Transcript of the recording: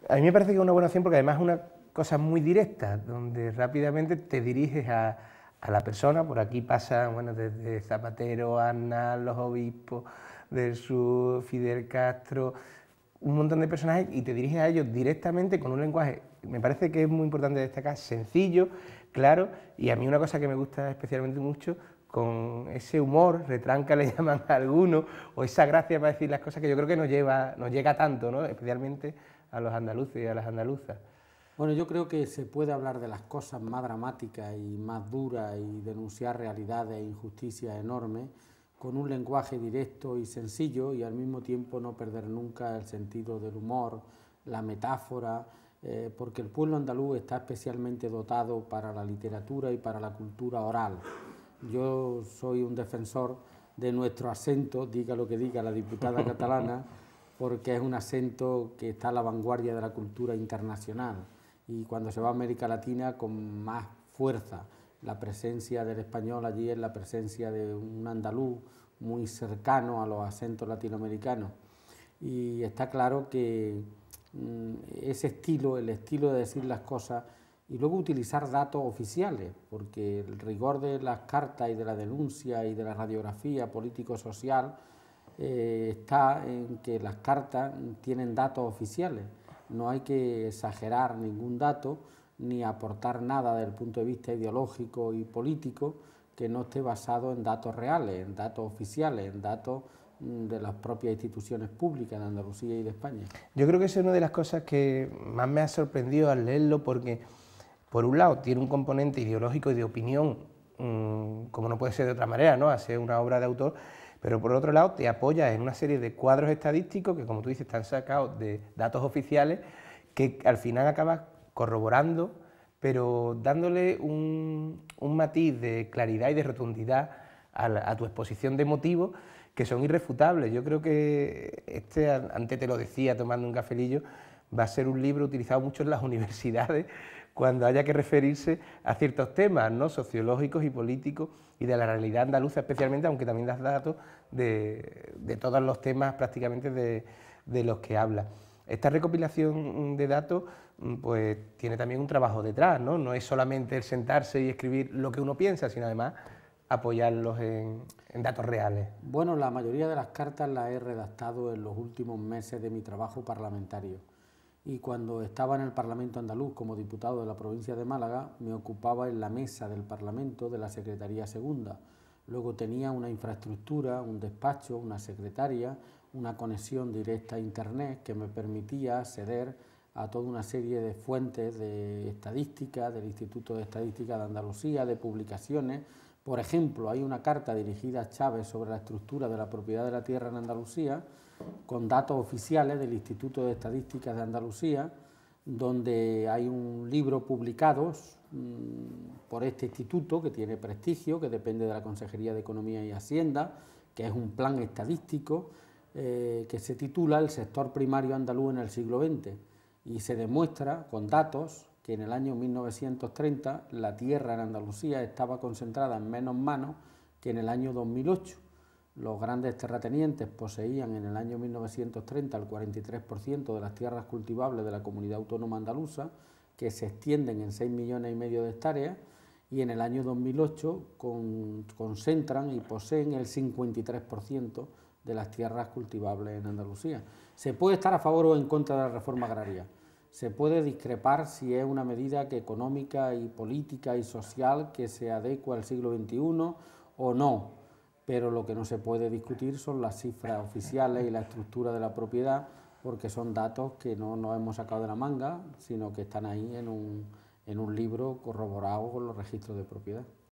A mí me parece que es una buena opción porque además es una cosa muy directa, donde rápidamente te diriges a la persona. Por aquí pasan, bueno, desde Zapatero, Aznar, los obispos del sur, Fidel Castro, un montón de personajes, y te diriges a ellos directamente con un lenguaje, me parece que es muy importante destacar, sencillo, claro, y a mí una cosa que me gusta especialmente mucho, con ese humor, retranca le llaman a algunos, o esa gracia para decir las cosas que yo creo que nos llega tanto, ¿no? Especialmente a los andaluces y a las andaluzas. Bueno, yo creo que se puede hablar de las cosas más dramáticas y más duras y denunciar realidades e injusticias enormes con un lenguaje directo y sencillo y al mismo tiempo no perder nunca el sentido del humor, la metáfora, porque el pueblo andaluz está especialmente dotado para la literatura y para la cultura oral. Yo soy un defensor de nuestro acento, diga lo que diga la diputada catalana, porque es un acento que está a la vanguardia de la cultura internacional y cuando se va a América Latina con más fuerza. La presencia del español allí es la presencia de un andaluz muy cercano a los acentos latinoamericanos. Y está claro que ese estilo, el estilo de decir las cosas y luego utilizar datos oficiales, porque el rigor de las cartas y de la denuncia y de la radiografía político-social está en que las cartas tienen datos oficiales. No hay que exagerar ningún dato ni aportar nada desde el punto de vista ideológico y político que no esté basado en datos reales, en datos oficiales, en datos de las propias instituciones públicas de Andalucía y de España. Yo creo que esa es una de las cosas que más me ha sorprendido al leerlo, porque por un lado tiene un componente ideológico y de opinión, como no puede ser de otra manera, ¿no? Hacer una obra de autor, pero por otro lado te apoya en una serie de cuadros estadísticos que, como tú dices, están sacados de datos oficiales, que al final acabas corroborando, pero dándole un matiz de claridad y de rotundidad a tu exposición de motivos que son irrefutables. Yo creo que antes te lo decía tomando un cafelillo, va a ser un libro utilizado mucho en las universidades cuando haya que referirse a ciertos temas, ¿no? Sociológicos y políticos y de la realidad andaluza especialmente, aunque también das datos de todos los temas prácticamente de los que habla. Esta recopilación de datos pues tiene también un trabajo detrás, ¿no? No es solamente el sentarse y escribir lo que uno piensa, sino además apoyarlos en datos reales. Bueno, la mayoría de las cartas las he redactado en los últimos meses de mi trabajo parlamentario. Y cuando estaba en el Parlamento andaluz como diputado de la provincia de Málaga, me ocupaba en la mesa del Parlamento de la Secretaría Segunda. Luego tenía una infraestructura, un despacho, una secretaria, una conexión directa a Internet que me permitía acceder a toda una serie de fuentes de estadística, del Instituto de Estadística de Andalucía, de publicaciones. Por ejemplo, hay una carta dirigida a Chávez sobre la estructura de la propiedad de la tierra en Andalucía, con datos oficiales del Instituto de Estadísticas de Andalucía, donde hay un libro publicado por este instituto que tiene prestigio, que depende de la Consejería de Economía y Hacienda, que es un plan estadístico que se titula El sector primario andaluz en el siglo XX y se demuestra con datos que en el año 1930 la tierra en Andalucía estaba concentrada en menos manos que en el año 2008. Los grandes terratenientes poseían en el año 1930 el 43% de las tierras cultivables de la comunidad autónoma andaluza, que se extienden en 6,5 millones de hectáreas, y en el año 2008 concentran y poseen el 53% de las tierras cultivables en Andalucía. Se puede estar a favor o en contra de la reforma agraria. Se puede discrepar si es una medida económica y política y social que se adecua al siglo XXI o no, pero lo que no se puede discutir son las cifras oficiales y la estructura de la propiedad, porque son datos que no nos hemos sacado de la manga, sino que están ahí en un libro corroborado con los registros de propiedad.